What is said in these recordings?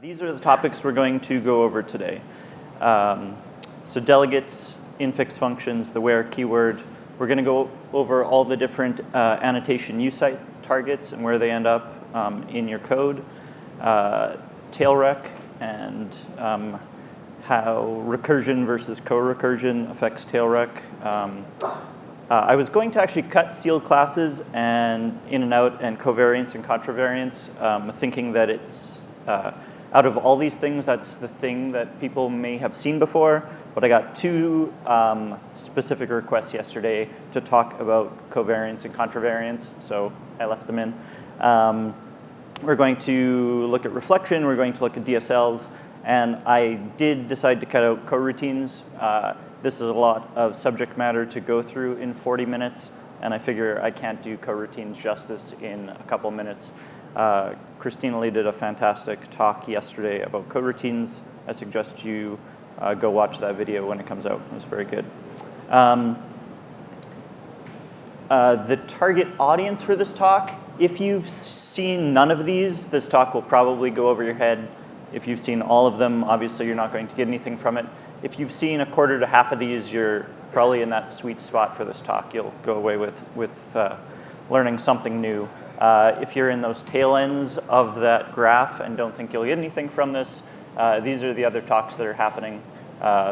These are the topics we're going to go over today. So delegates, infix functions, the where keyword. We're going to go over all the different annotation use targets and where they end up in your code, tailrec, and how recursion versus co-recursion affects tailrec. I was going to actually cut sealed classes and in and out and covariance and contravariance, thinking that it's out of all these things, that's the thing that people may have seen before. But I got two specific requests yesterday to talk about covariance and contravariance, so I left them in. We're going to look at reflection, we're going to look at DSLs, and I did decide to cut out coroutines. This is a lot of subject matter to go through in 40 minutes, and I figure I can't do coroutines justice in a couple minutes. Christina Lee did a fantastic talk yesterday about coroutines. I suggest you go watch that video when it comes out. It was very good. The target audience for this talk, if you've seen none of these, this talk will probably go over your head. If you've seen all of them, obviously you're not going to get anything from it. If you've seen a quarter to half of these, you're probably in that sweet spot for this talk. You'll go away with learning something new. If you're in those tail ends of that graph and don't think you'll get anything from this, these are the other talks that are happening.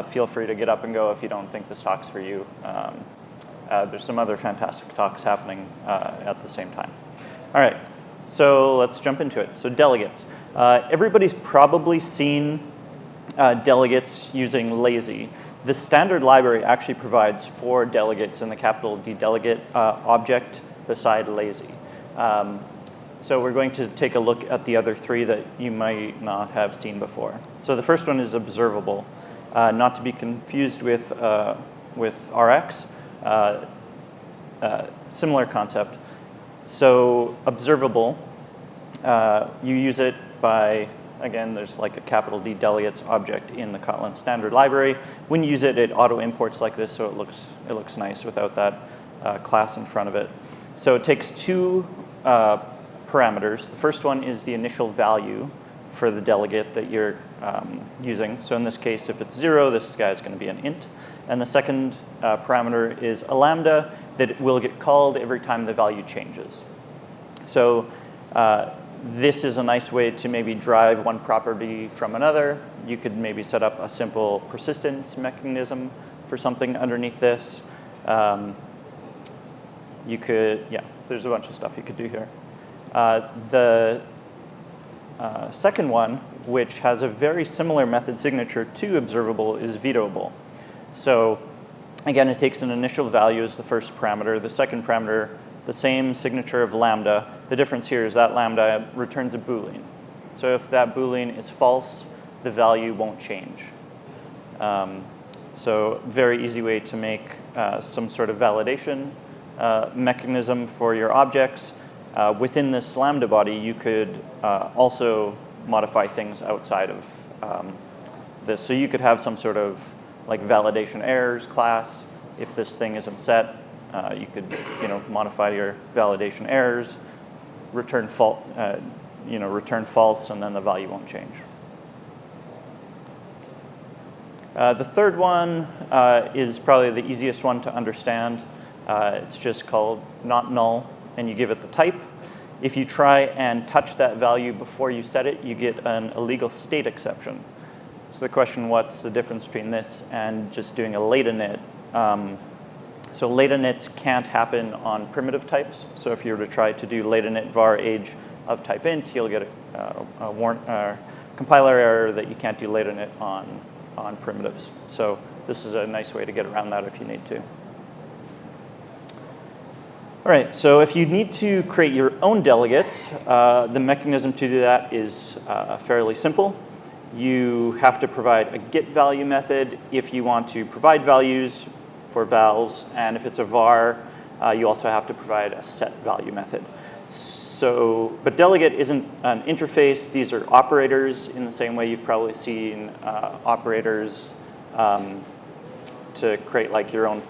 Feel free to get up and go if you don't think this talk's for you. There's some other fantastic talks happening at the same time. All right, so let's jump into it. So delegates. Everybody's probably seen delegates using lazy. The standard library actually provides 4 delegates in the capital D delegate object beside lazy. So we're going to take a look at the other 3 that you might not have seen before. So the first one is observable, not to be confused with Rx. Similar concept. So observable, you use it by, again, there's like a capital D delegates object in the Kotlin standard library. When you use it, it auto imports like this, so it looks nice without that class in front of it. So it takes 2 parameters. The first one is the initial value for the delegate that you're using. So in this case, if it's 0, this guy is going to be an int. And the second parameter is a lambda that will get called every time the value changes. So this is a nice way to maybe drive one property from another. You could maybe set up a simple persistence mechanism for something underneath this. You could, there's a bunch of stuff you could do here. The second one, which has a very similar method signature to observable, is vetoable. So again, it takes an initial value as the first parameter. The second parameter, the same signature of lambda. The difference here is that lambda returns a Boolean. So if that Boolean is false, the value won't change. So very easy way to make some sort of validation mechanism for your objects. Within this lambda body, you could also modify things outside of this. So you could have some sort of like validation errors class. If this thing isn't set, you could modify your validation errors, return false, and then the value won't change. The third one is probably the easiest one to understand. It's just called not null, and you give it the type. If you try and touch that value before you set it, you get an illegal state exception. So the question, what's the difference between this and just doing a late init? So late inits can't happen on primitive types. So if you were to try to do late init var age of type int, you'll get a compiler error that you can't do late init on primitives. So this is a nice way to get around that if you need to. All right, so if you need to create your own delegates, the mechanism to do that is fairly simple. You have to provide a get value method if you want to provide values for vals, and if it's a var, you also have to provide a set value method. So, but delegate isn't an interface. These are operators in the same way you've probably seen operators to create like your own.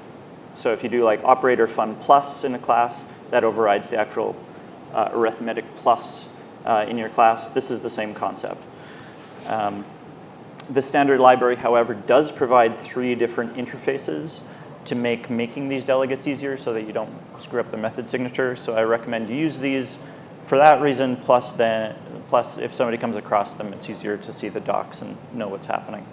So if you do like operator fun plus in a class, that overrides the actual arithmetic plus in your class. This is the same concept. The standard library, however, does provide 3 different interfaces to make making these delegates easier so that you don't screw up the method signature. So I recommend you use these for that reason, plus if somebody comes across them, it's easier to see the docs and know what's happening.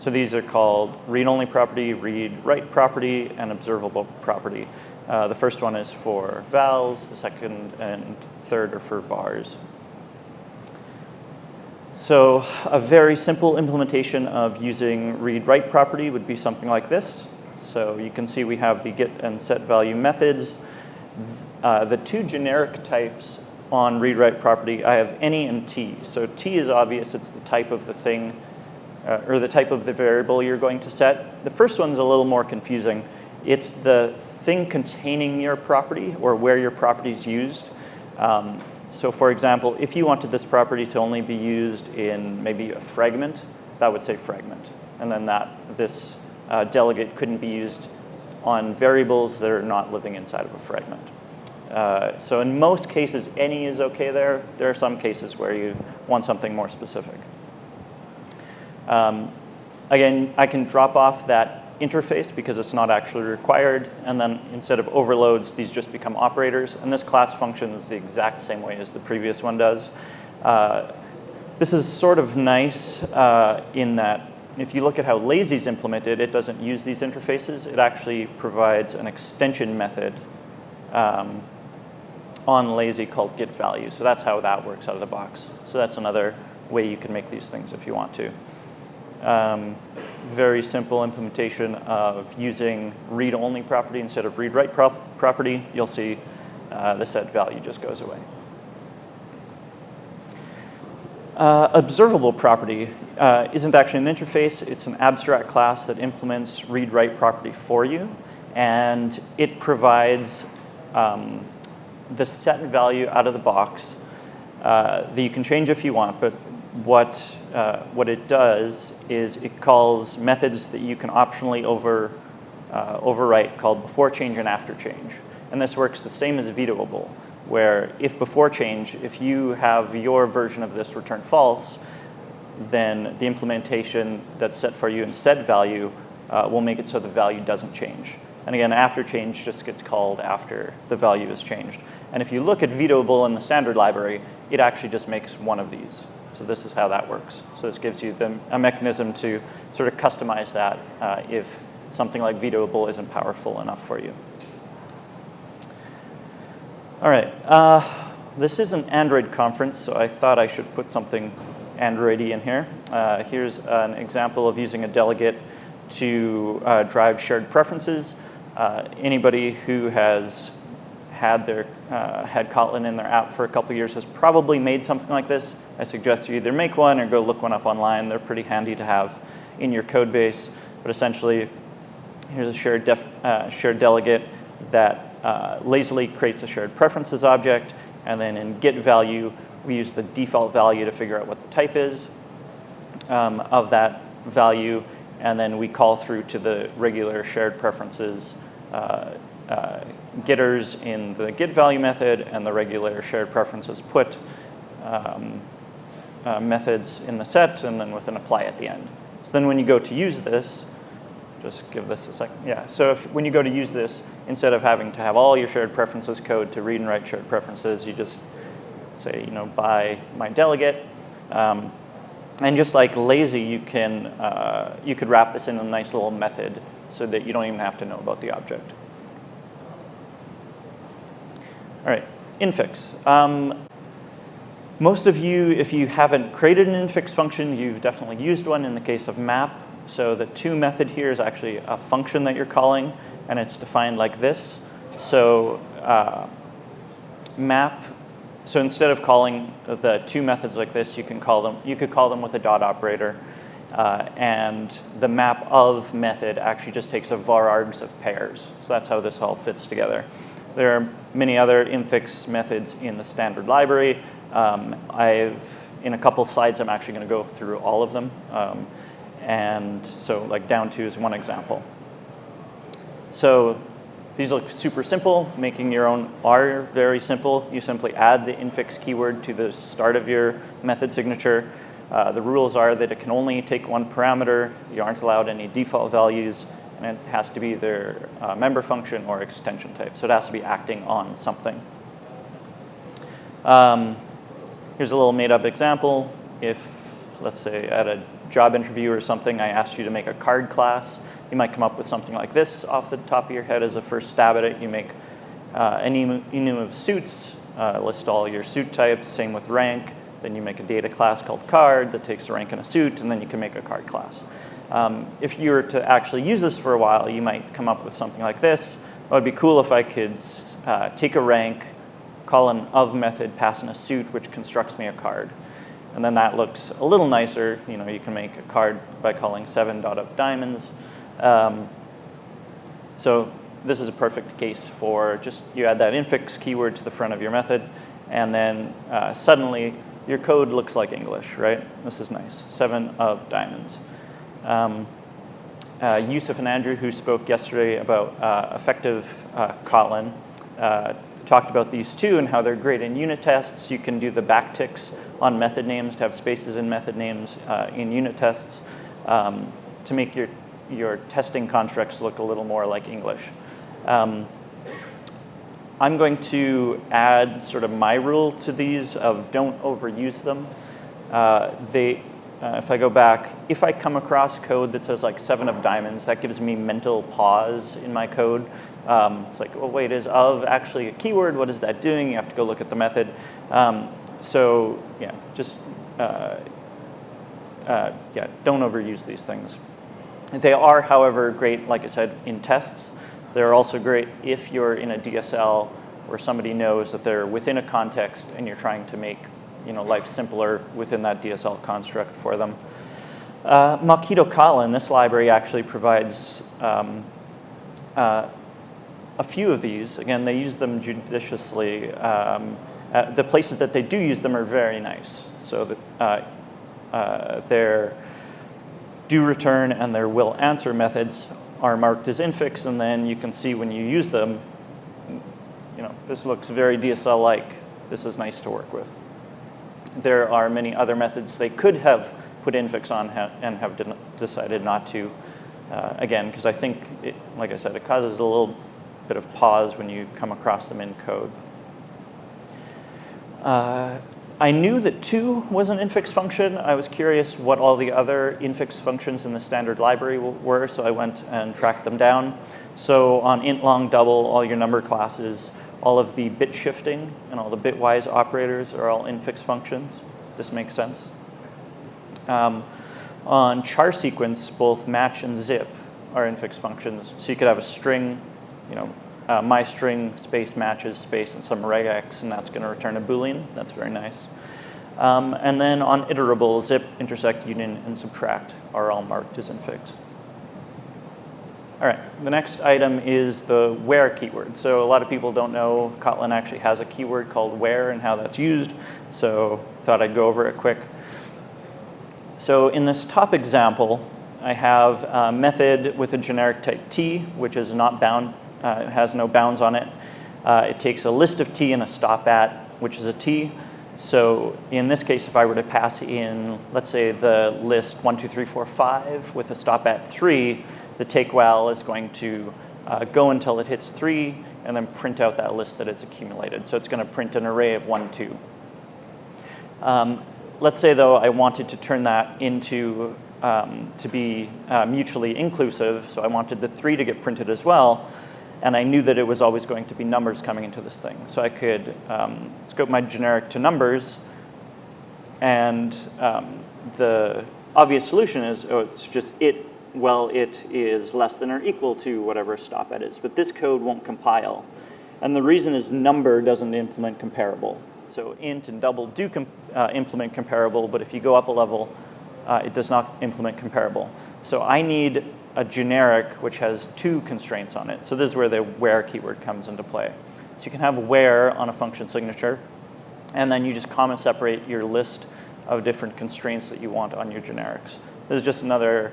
So these are called read-only property, read-write property, and observable property. The first one is for vals, the second and third are for vars. So a very simple implementation of using read-write property would be something like this. So you can see we have the get and set value methods. The 2 generic types on read-write property, I have any and t. So t is obvious, it's the type of the thing, or the type of the variable you're going to set. The first one's a little more confusing. It's the thing containing your property or where your property is used. So for example, if you wanted this property to only be used in maybe a fragment, that would say fragment. And then this delegate couldn't be used on variables that are not living inside of a fragment. So in most cases, any is OK there. There are some cases where you want something more specific. Again, I can drop off that interface because it's not actually required. And then instead of overloads, these just become operators. And this class functions the exact same way as the previous one does. This is sort of nice in that if you look at how lazy's implemented, it doesn't use these interfaces. It actually provides an extension method on lazy called getValue. So that's how that works out of the box. So that's another way you can make these things if you want to. Very simple implementation of using read-only property instead of read-write property. You'll see the set value just goes away. Observable property isn't actually an interface. It's an abstract class that implements read-write property for you. And it provides the set value out of the box that you can change if you want. But what it does is it calls methods that you can optionally overwrite called before change and after change. And this works the same as vetoable, where if before change, if you have your version of this return false, then the implementation that's set for you in set value will make it so the value doesn't change. And again, after change just gets called after the value is changed. And if you look at vetoable in the standard library, it actually just makes one of these. So this is how that works. So this gives you a mechanism to sort of customize that if something like vetoable isn't powerful enough for you. All right. This is an Android conference, so I thought I should put something Android-y in here. Here's an example of using a delegate to drive shared preferences. Anybody who has had Kotlin in their app for a couple years has probably made something like this. I suggest you either make one or go look one up online. They're pretty handy to have in your code base. But essentially, here's a shared delegate that lazily creates a shared preferences object. And then in getValue, we use the default value to figure out what the type is of that value. And then we call through to the regular shared preferences getters in the getValue method and the regular shared preferences put methods in the set, and then with an apply at the end. So then when you go to use this, just give this a second. Yeah, so when you go to use this, instead of having to have all your shared preferences code to read and write shared preferences, you just say, by my delegate. And just like lazy, you could wrap this in a nice little method so that you don't even have to know about the object. All right, infix. Most of you, if you haven't created an infix function, you've definitely used one in the case of map. So the to method here is actually a function that you're calling, and it's defined like this. So map. So instead of calling the two methods like this, you could call them with a dot operator, and the map of method actually just takes a var args of pairs. So that's how this all fits together. There are many other infix methods in the standard library. In a couple slides, I'm actually going to go through all of them. And so like down to is one example. So these look super simple. Making your own are very simple. You simply add the infix keyword to the start of your method signature. The rules are that it can only take one parameter, you aren't allowed any default values, and it has to be either a member function or extension type. So it has to be acting on something. Here's a little made-up example. If, let's say, at a job interview or something, I asked you to make a card class, you might come up with something like this off the top of your head as a first stab at it. You make an enum of suits, list all your suit types, same with rank. Then you make a data class called card that takes the rank in a suit, and then you can make a card class. If you were to actually use this for a while, you might come up with something like this. It would be cool if I could take a rank, call an of method, pass in a suit, which constructs me a card. And then that looks a little nicer. You know, you can make a card by calling 7.ofDiamonds. So this is a perfect case for just you add that infix keyword to the front of your method, and then suddenly your code looks like English, right? This is nice. 7.ofDiamonds. Yusuf and Andrew, who spoke yesterday about effective Kotlin, talked about these too and how they're great in unit tests. You can do the backticks on method names to have spaces in method names in unit tests to make your testing constructs look a little more like English. I'm going to add sort of my rule to these of don't overuse them. If I go back, if I come across code that says like 7.ofDiamonds, that gives me mental pause in my code. It's like, well, wait, is of actually a keyword? What is that doing? You have to go look at the method. So yeah, just don't overuse these things. They are, however, great, like I said, in tests. They're also great if you're in a DSL where somebody knows that they're within a context and you're trying to make life simpler within that DSL construct for them. Mockito Kotlin, this library actually provides a few of these. Again, they use them judiciously. The places that they do use them are very nice. So that their do return and their will answer methods are marked as infix, and then you can see when you use them, this looks very DSL-like. This is nice to work with. There are many other methods they could have put infix on and have decided not to. Again, because I think, like I said, it causes a little bit of pause when you come across them in code. I knew that to was an infix function. I was curious what all the other infix functions in the standard library were, so I went and tracked them down. So on int long double, all your number classes, all of the bit shifting and all the bitwise operators are all infix functions. This makes sense. On char sequence, both match and zip are infix functions. So you could have a string, my string space matches space and some regex, and that's going to return a Boolean. That's very nice. And then on iterable, zip, intersect, union, and subtract are all marked as infix. All right, the next item is the where keyword. So a lot of people don't know Kotlin actually has a keyword called where and how that's used. So thought I'd go over it quick. So in this top example, I have a method with a generic type t, which is not bound, has no bounds on it. It takes a list of t and a stop at, which is a t. So in this case, if I were to pass in, let's say, the list 1, 2, 3, 4, 5 with a stop at 3, the take while is going to go until it hits 3 and then print out that list that it's accumulated. So it's going to print an array of 1, 2. Let's say, though, I wanted to turn that into to be mutually inclusive. So I wanted the 3 to get printed as well. And I knew that it was always going to be numbers coming into this thing. So I could scope my generic to numbers. And the obvious solution is, it's just it is less than or equal to whatever stop at is. But this code won't compile. And the reason is number doesn't implement comparable. So int and double do implement comparable, but if you go up a level, it does not implement comparable. So I need a generic which has 2 constraints on it. So this is where the where keyword comes into play. So you can have where on a function signature, and then you just comma separate your list of different constraints that you want on your generics. This is just another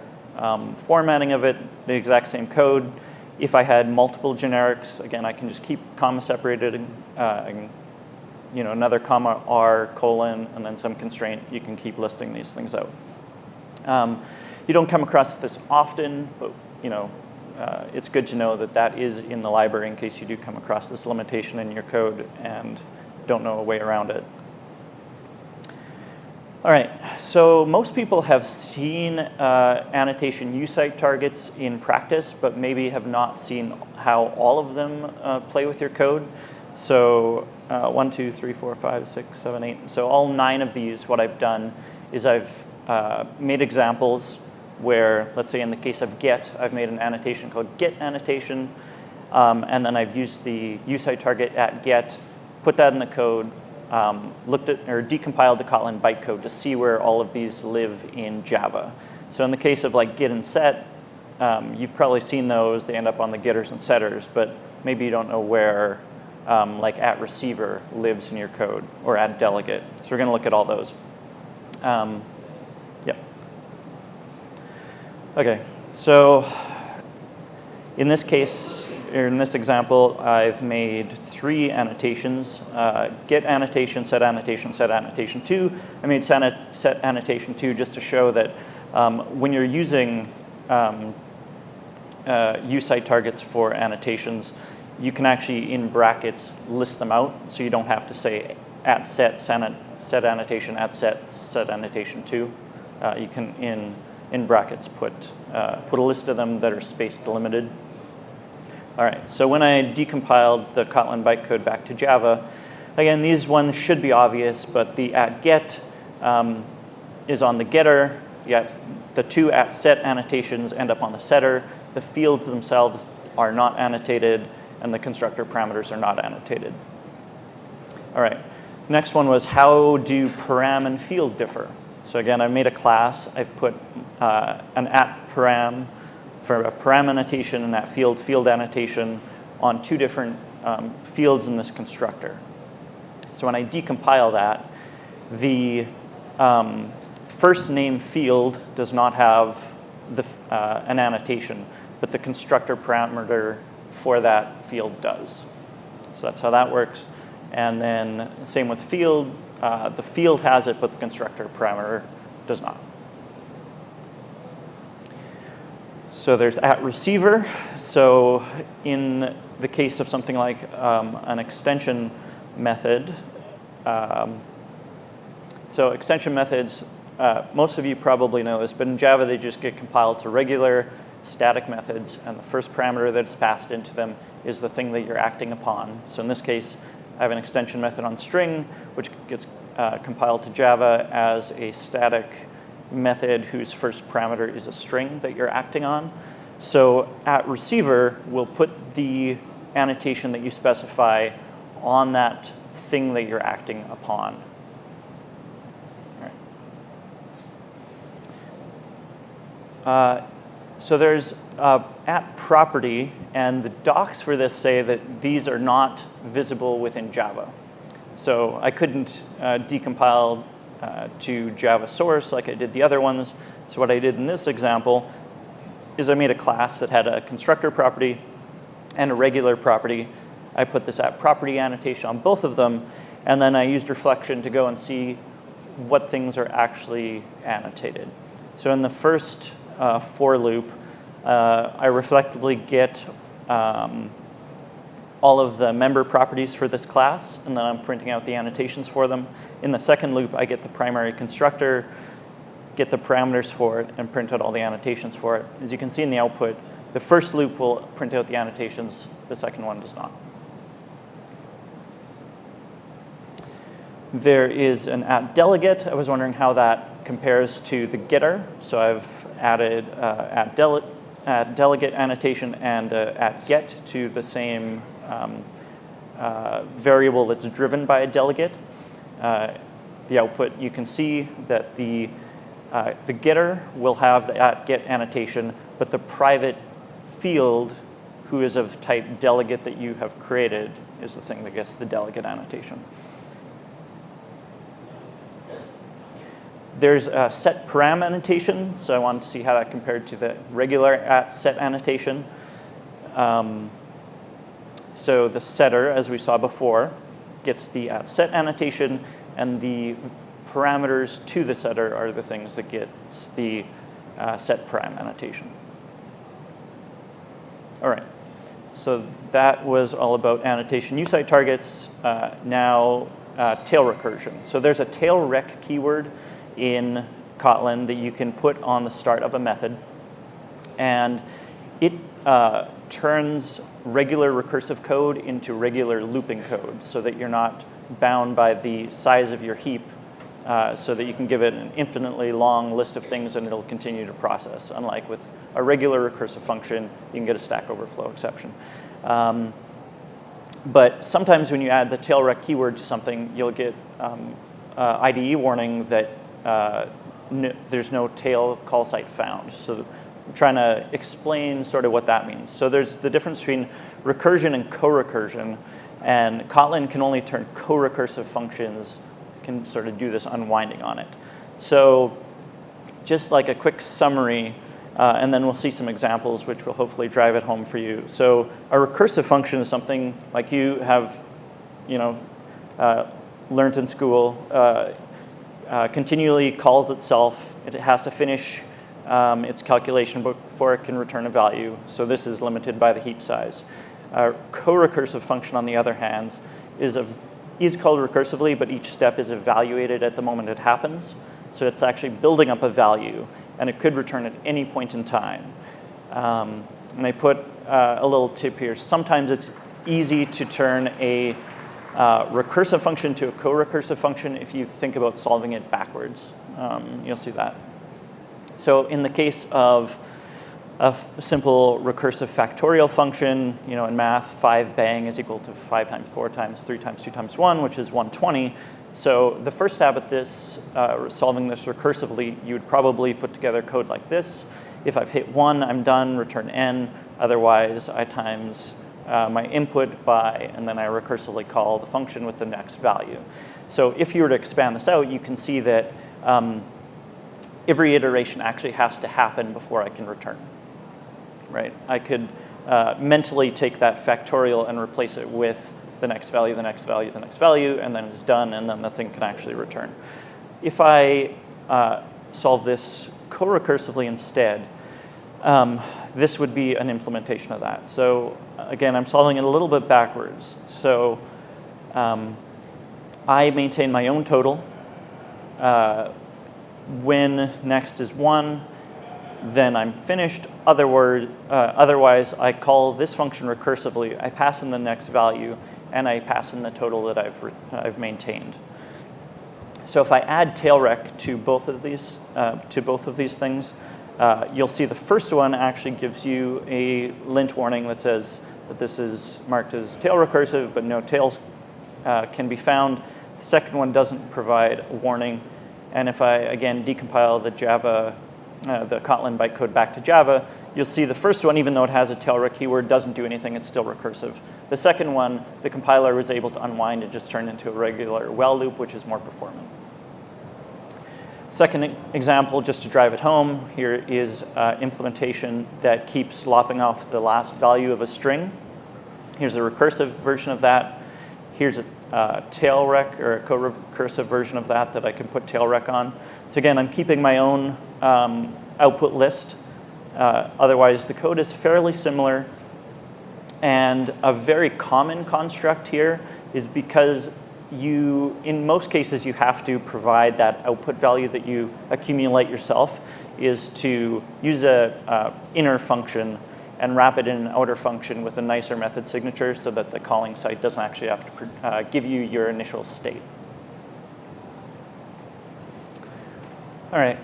formatting of it, the exact same code. If I had multiple generics, again, I can just keep comma separated. another comma, R, colon, and then some constraint. You can keep listing these things out. You don't come across this often, but it's good to know that that is in the library in case you do come across this limitation in your code and don't know a way around it. All right, so most people have seen annotation USITE targets in practice, but maybe have not seen how all of them play with your code. So 1, 2, 3, 4, 5, 6, 7, 8. So all 9 of these, what I've done is I've made examples where, let's say in the case of get, I've made an annotation called get annotation, and then I've used the USITE target at get, put that in the code, looked at or decompiled the Kotlin bytecode to see where all of these live in Java. So in the case of like get and set, you've probably seen those. They end up on the getters and setters, but maybe you don't know where like at receiver lives in your code or at delegate. So we're going to look at all those. Okay, so in this case, or in this example, I've made 3 annotations, get annotation, set annotation, set annotation 2. I made set annotation 2 just to show that when you're using USITE targets for annotations, you can actually, in brackets, list them out, so you don't have to say at set annotation, at set annotation 2. You can, in brackets, put a list of them that are space delimited. All right, so when I decompiled the Kotlin bytecode back to Java, again, these ones should be obvious, but the at get is on the getter. The 2 at set annotations end up on the setter. The fields themselves are not annotated, and the constructor parameters are not annotated. All right, next one was how do param and field differ? So again, I made a class. I've put an at param for a param annotation and that field annotation on 2 different fields in this constructor. So when I decompile that, the first name field does not have an annotation, but the constructor parameter for that field does. So that's how that works. And then same with field. The field has it, but the constructor parameter does not. So there's at receiver. So in the case of something like an extension method, so extension methods, most of you probably know this, but in Java they just get compiled to regular static methods, and the first parameter that's passed into them is the thing that you're acting upon. So in this case, I have an extension method on string, which gets compiled to Java as a static method whose first parameter is a string that you're acting on. So at receiver will put the annotation that you specify on that thing that you're acting upon. All right. So there's at property, and the docs for this say that these are not visible within Java. So I couldn't decompile to Java source like I did the other ones. So what I did in this example is I made a class that had a constructor property and a regular property. I put this at property annotation on both of them, and then I used reflection to go and see what things are actually annotated. So in the first for loop, I reflectively get all of the member properties for this class, and then I'm printing out the annotations for them. In the second loop, I get the primary constructor, get the parameters for it, and print out all the annotations for it. As you can see in the output, the first loop will print out the annotations, the second one does not. There is an at delegate. I was wondering how that compares to the getter. So I've added at delegate annotation and at get to the same variable that's driven by a delegate. The output, you can see that the getter will have the at get annotation, but the private field, who is of type delegate that you have created, is the thing that gets the delegate annotation. There's a set param annotation, so I wanted to see how that compared to the regular at set annotation. So the setter, as we saw before, gets the set annotation, and the parameters to the setter are the things that gets the set param annotation. All right, so that was all about annotation USIT targets. Now tail recursion. So there's a tailrec keyword in Kotlin that you can put on the start of a method, and it turns regular recursive code into regular looping code so that you're not bound by the size of your heap, so that you can give it an infinitely long list of things and it'll continue to process. Unlike with a regular recursive function, you can get a Stack Overflow exception. But sometimes when you add the tailrec keyword to something, you'll get IDE warning that there's no tail call site found. So I'm trying to explain sort of what that means. So there's the difference between recursion and co-recursion, and Kotlin can only turn co-recursive functions, can sort of do this unwinding on it. So just like a quick summary, and then we'll see some examples which will hopefully drive it home for you. So a recursive function is something like you have, learned in school, continually calls itself. It has to finish its calculation before it can return a value. So this is limited by the heap size. A co-recursive function, on the other hand, is called recursively, but each step is evaluated at the moment it happens. So it's actually building up a value, and it could return at any point in time. And I put a little tip here. Sometimes it's easy to turn a recursive function to a co-recursive function if you think about solving it backwards. You'll see that. So in the case of a simple recursive factorial function, in math, 5 bang is equal to 5 times 4 times 3 times 2 times 1, which is 120. So the first stab at this, solving this recursively, you would probably put together code like this. If I've hit 1, I'm done, return n. Otherwise, I times my input by, and then I recursively call the function with the next value. So if you were to expand this out, you can see that every iteration actually has to happen before I can return. Right? I could mentally take that factorial and replace it with the next value, the next value, the next value, and then it's done, and then the thing can actually return. If I solve this co-recursively instead, this would be an implementation of that. So again, I'm solving it a little bit backwards. So I maintain my own total. When next is 1, then I'm finished. Otherwise, I call this function recursively. I pass in the next value, and I pass in the total that I've maintained. So if I add tailrec to both of these things, you'll see the first one actually gives you a lint warning that says that this is marked as tail recursive, but no tails can be found. The second one doesn't provide a warning. And if I, again, decompile the Kotlin bytecode back to Java, you'll see the first one, even though it has a tailrec keyword, doesn't do anything. It's still recursive. The second one, the compiler was able to unwind and just turn into a regular while loop, which is more performant. Second example, just to drive it home, here is implementation that keeps lopping off the last value of a string. Here's a recursive version of that. Here's a tailrec or a co-recursive version of that I can put tailrec on. So again, I'm keeping my own output list. Otherwise, the code is fairly similar. And a very common construct here is because in most cases, you have to provide that output value that you accumulate yourself, is to use a inner function and wrap it in an outer function with a nicer method signature so that the calling site doesn't actually have to give you your initial state. All right.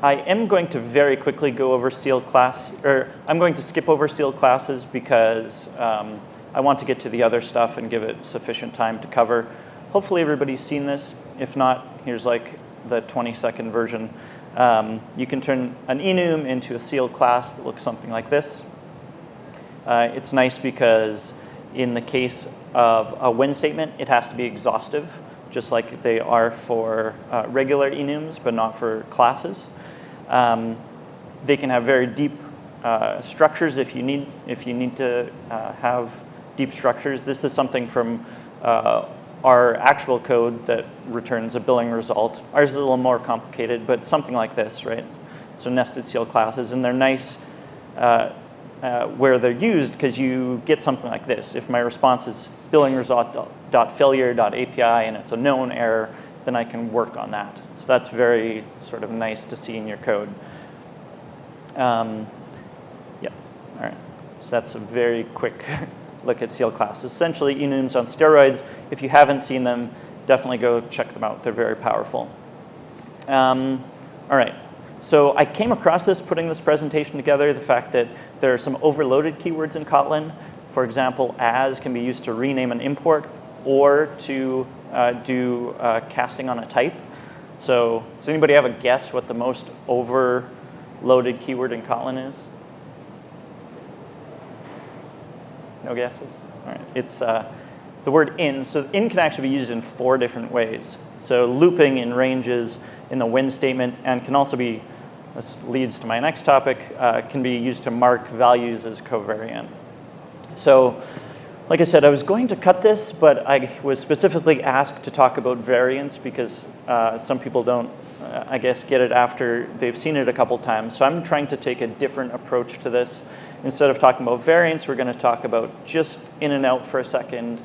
I am going to very quickly go over sealed class, or I'm going to skip over sealed classes because I want to get to the other stuff and give it sufficient time to cover. Hopefully everybody's seen this. If not, here's like the 20-second version. You can turn an enum into a sealed class that looks something like this. It's nice because in the case of a when statement, it has to be exhaustive, just like they are for regular enums, but not for classes. They can have very deep structures if you need to have deep structures. This is something from our actual code that returns a billing result. Ours is a little more complicated, but something like this, right? So nested CL classes, and they're nice where they're used because you get something like this. If my response is billing result.failure.api and it's a known error, then I can work on that. So that's very sort of nice to see in your code. Yeah, all right. So that's a very quick look at CL classes. Essentially, enums on steroids. If you haven't seen them, definitely go check them out. They're very powerful. All right. So I came across this putting this presentation together, the fact that there are some overloaded keywords in Kotlin. For example, as can be used to rename an import or to do casting on a type. So does anybody have a guess what the most overloaded keyword in Kotlin is? No guesses? All right. It's the word in. So in can actually be used in 4 different ways. So looping in ranges in the when statement, and can also be, this leads to my next topic, can be used to mark values as covariant. So like I said, I was going to cut this, but I was specifically asked to talk about variance because some people don't, I guess, get it after they've seen it a couple times. So I'm trying to take a different approach to this. Instead of talking about variance, we're going to talk about just in and out for a second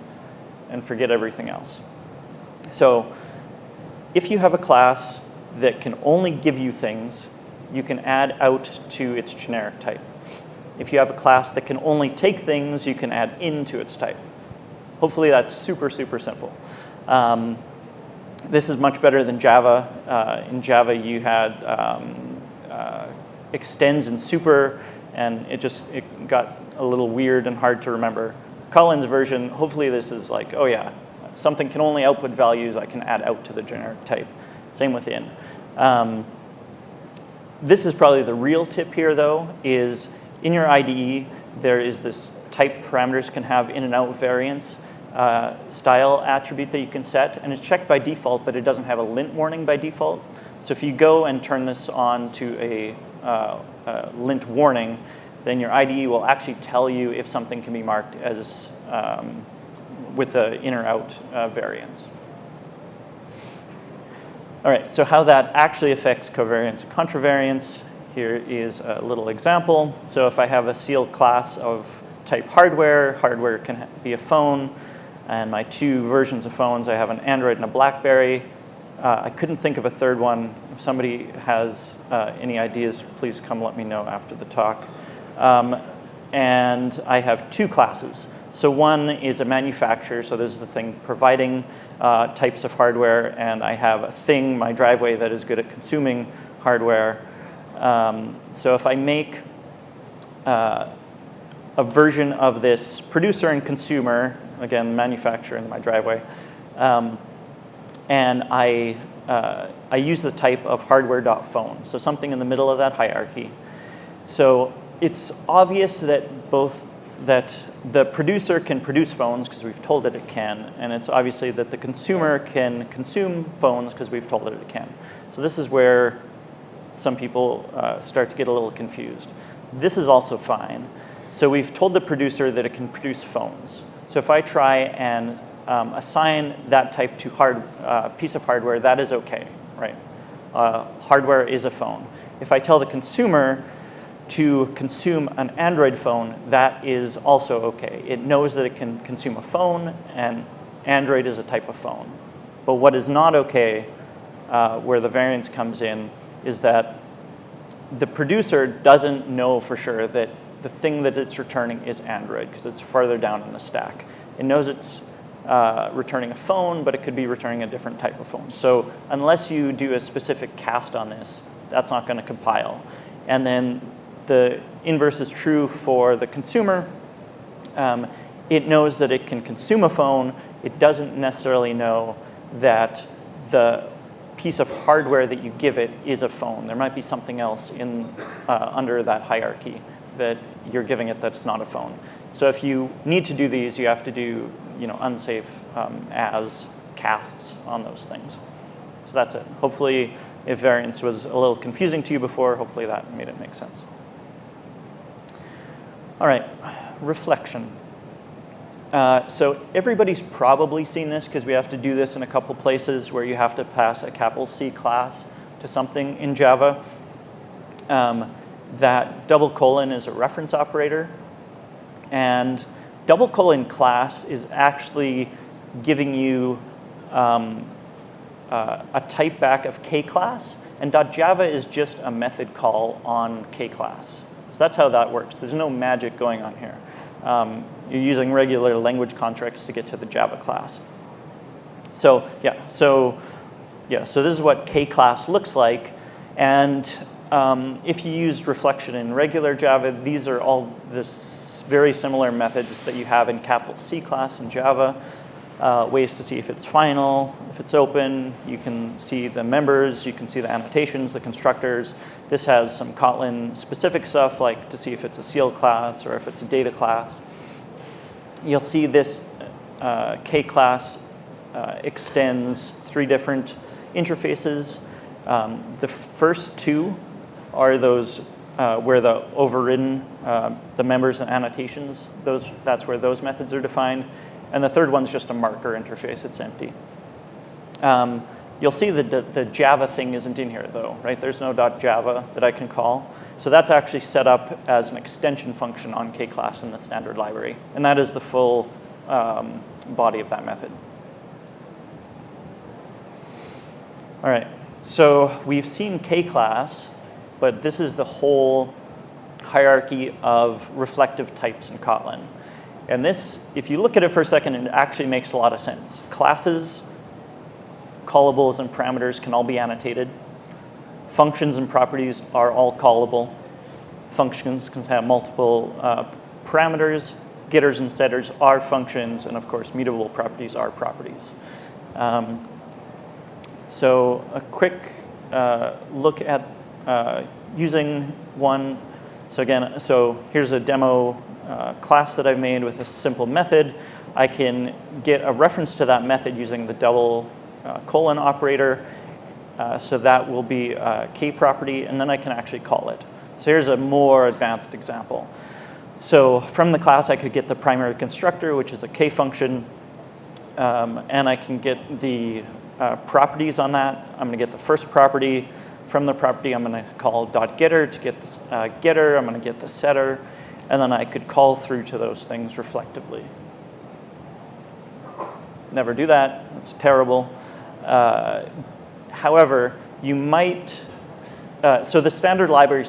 and forget everything else. So if you have a class that can only give you things, you can add out to its generic type. If you have a class that can only take things, you can add into its type. Hopefully that's super, super simple. This is much better than Java. In Java, you had extends and super, and it got a little weird and hard to remember. Kotlin's version, hopefully this is like, oh yeah, something can only output values, I can add out to the generic type. Same with in. This is probably the real tip here, though, is in your IDE, there is this type parameters can have in and out variance style attribute that you can set, and it's checked by default, but it doesn't have a lint warning by default. So if you go and turn this on to a lint warning, then your IDE will actually tell you if something can be marked as with the in or out variance. All right, so how that actually affects covariance and contravariance, here is a little example. So if I have a sealed class of type hardware, hardware can be a phone, and my 2 versions of phones, I have an Android and a BlackBerry. I couldn't think of a third one. If somebody has any ideas, please come let me know after the talk. And I have 2 classes. So one is a manufacturer, so this is the thing providing types of hardware, and I have a thing, my driveway, that is good at consuming hardware. So if I make a version of this producer and consumer, again, manufacturer in my driveway, and I use the type of hardware.phone, so something in the middle of that hierarchy. So it's obvious that that the producer can produce phones because we've told it can, and it's obviously that the consumer can consume phones because we've told it can. So this is where some people start to get a little confused. This is also fine. So we've told the producer that it can produce phones. So if I try and assign that type to piece of hardware, that is okay, right? Hardware is a phone. If I tell the consumer to consume an Android phone, that is also okay. It knows that it can consume a phone, and Android is a type of phone. But what is not okay, where the variance comes in, is that the producer doesn't know for sure that the thing that it's returning is Android, because it's farther down in the stack. It knows it's returning a phone, but it could be returning a different type of phone. So unless you do a specific cast on this, that's not going to compile. And then the inverse is true for the consumer. It knows that it can consume a phone. It doesn't necessarily know that the piece of hardware that you give it is a phone. There might be something else in under that hierarchy that you're giving it that's not a phone. So if you need to do these, you have to do unsafe as casts on those things. So that's it. Hopefully, if variance was a little confusing to you before, hopefully that made it make sense. All right, reflection. So everybody's probably seen this because we have to do this in a couple places where you have to pass a capital C class to something in Java. That double colon is a reference operator. And double colon class is actually giving you a type back of k class. And .java is just a method call on k class. So that's how that works. There's no magic going on here. You're using regular language contracts to get to the Java class. So this is what k class looks like. And if you used reflection in regular Java, these are all this very similar methods that you have in capital C class in Java. Ways to see if it's final, if it's open. You can see the members, you can see the annotations, the constructors. This has some Kotlin specific stuff, like to see if it's a seal class or if it's a data class. You'll see this k class extends 3 different interfaces. The first 2 are those where the overridden, the members and annotations, that's where those methods are defined. And the third one's just a marker interface, it's empty. You'll see that the Java thing isn't in here though, right? There's no .java that I can call. So that's actually set up as an extension function on k-class in the standard library. And that is the full body of that method. All right, so we've seen k-class, but this is the whole hierarchy of reflective types in Kotlin. And this, if you look at it for a second, it actually makes a lot of sense. Classes, callables, and parameters can all be annotated. Functions and properties are all callable. Functions can have multiple parameters. Getters and setters are functions, and of course, mutable properties are properties. So a quick look at using one. So again, here's a demo class that I've made with a simple method. I can get a reference to that method using the double colon operator. So that will be a k property, and then I can actually call it. So here's a more advanced example. So from the class, I could get the primary constructor, which is a k function, and I can get the properties on that. I'm going to get the first property. From the property, I'm going to call .getter to get the getter. I'm going to get the setter. And then I could call through to those things reflectively. Never do that. That's terrible. However, you might, so the standard library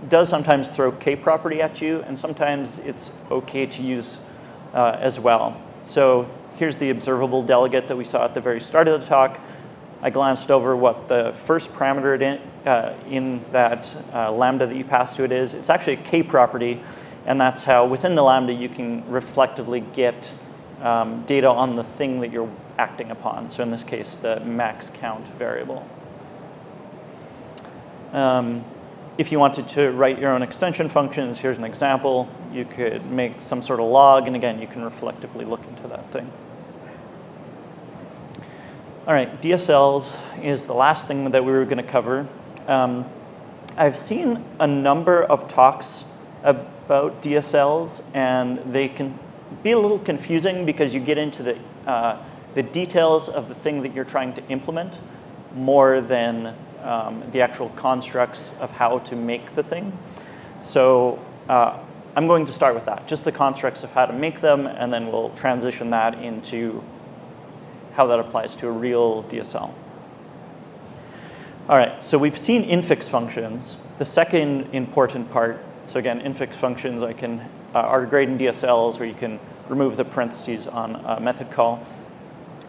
does sometimes throw k property at you, and sometimes it's OK to use as well. So here's the observable delegate that we saw at the very start of the talk. I glanced over what the first parameter in that lambda that you pass to it is. It's actually a k property. And that's how, within the lambda, you can reflectively get data on the thing that you're acting upon. So in this case, the max count variable. If you wanted to write your own extension functions, here's an example. You could make some sort of log, and again, you can reflectively look into that thing. All right, DSLs is the last thing that we were going to cover. I've seen a number of talks about DSLs, and they can be a little confusing because you get into the details of the thing that you're trying to implement more than the actual constructs of how to make the thing. So I'm going to start with that, just the constructs of how to make them, and then we'll transition that into how that applies to a real DSL. All right, so we've seen infix functions. The second important part, so again, infix functions are great in DSLs where you can remove the parentheses on a method call.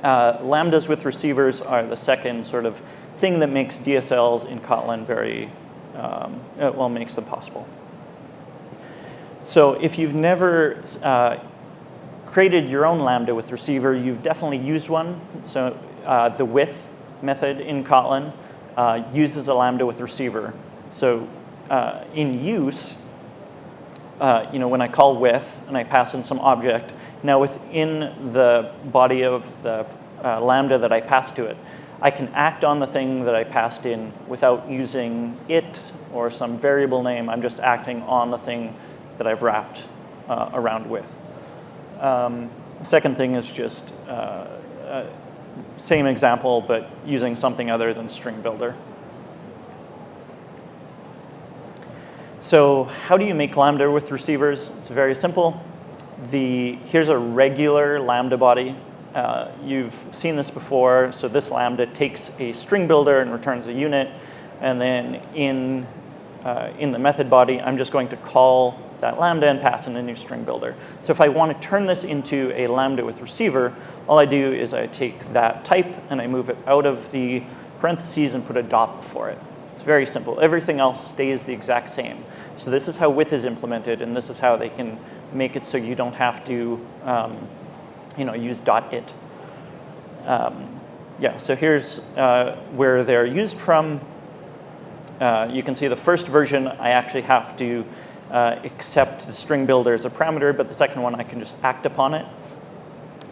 Lambdas with receivers are the second sort of thing that makes DSLs in Kotlin makes them possible. So if you've never created your own Lambda with receiver, you've definitely used one. So the with method in Kotlin uses a Lambda with receiver. So in use, when I call with and I pass in some object, now within the body of the Lambda that I pass to it, I can act on the thing that I passed in without using it or some variable name. I'm just acting on the thing that I've wrapped around with. The second thing is just same example, but using something other than string builder. So how do you make Lambda with receivers? It's very simple. Here's a regular Lambda body. You've seen this before. So this Lambda takes a string builder and returns a unit. And then in the method body, I'm just going to call that Lambda and pass in a new string builder. So if I want to turn this into a Lambda with receiver, all I do is I take that type and I move it out of the parentheses and put a dot before it. It's very simple. Everything else stays the exact same. So this is how with is implemented, and this is how they can make it so you don't have to use .it. So here's where they're used from. You can see the first version, I actually have to accept the string builder as a parameter, but the second one, I can just act upon it.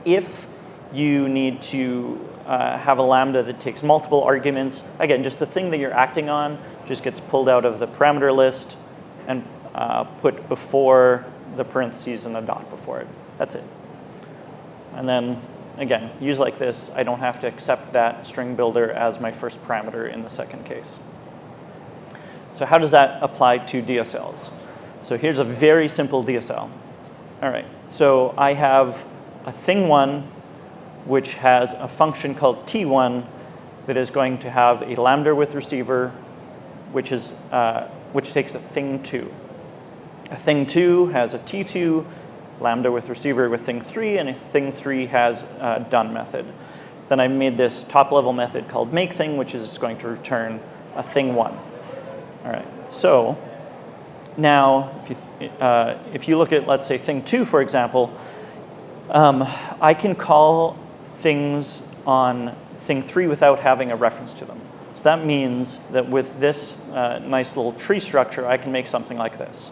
If you need to have a Lambda that takes multiple arguments, again, just the thing that you're acting on just gets pulled out of the parameter list and put before the parentheses and a dot before it. That's it. And then, again, use like this. I don't have to accept that string builder as my first parameter in the second case. So how does that apply to DSLs? So here's a very simple DSL. All right, so I have a thing1, which has a function called t1 that is going to have a Lambda with receiver, which takes a thing2. A thing2 has a t2 Lambda with receiver with thing3, and a thing3 has a done method. Then I made this top-level method called makeThing, which is going to return a thing1. All right, so now if you look at, let's say, thing2, for example, I can call things on thing3 without having a reference to them. So that means that with this nice little tree structure, I can make something like this,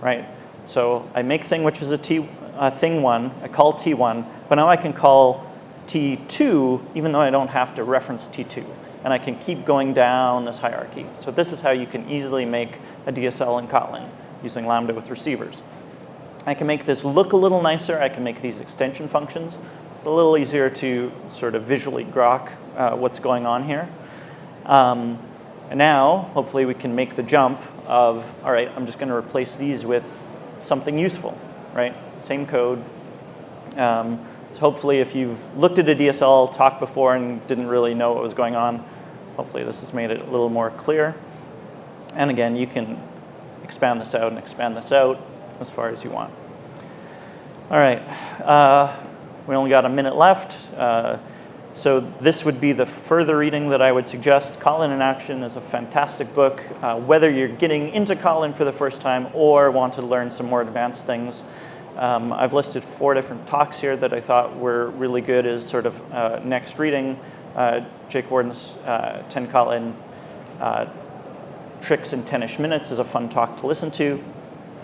right? So I make thing, which is a thing1, I call t1, but now I can call t2, even though I don't have to reference t2. And I can keep going down this hierarchy. So this is how you can easily make a DSL in Kotlin using Lambda with receivers. I can make this look a little nicer. I can make these extension functions. It's a little easier to sort of visually grok what's going on here. And now, hopefully, we can make the jump of, all right, I'm just going to replace these with something useful, right? Same code. So hopefully, if you've looked at a DSL talk before and didn't really know what was going on, hopefully this has made it a little more clear. And again, you can expand this out and expand this out as far as you want. All right, we only got a minute left. So this would be the further reading that I would suggest. Kotlin in Action is a fantastic book, whether you're getting into Kotlin for the first time or want to learn some more advanced things. I've listed 4 different talks here that I thought were really good as sort of next reading. Jake Warden's 10 Kotlin Tricks in 10-ish minutes is a fun talk to listen to.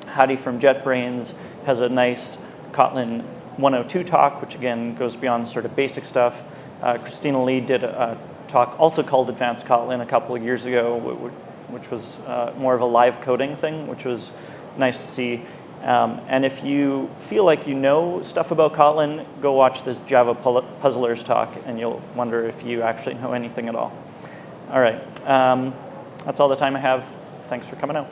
Hadi from JetBrains has a nice Kotlin 102 talk, which again goes beyond sort of basic stuff. Christina Lee did a talk also called Advanced Kotlin a couple of years ago, which was more of a live coding thing, which was nice to see. And if you feel like you know stuff about Kotlin, go watch this Java Puzzlers talk, and you'll wonder if you actually know anything at all. All right, that's all the time I have. Thanks for coming out.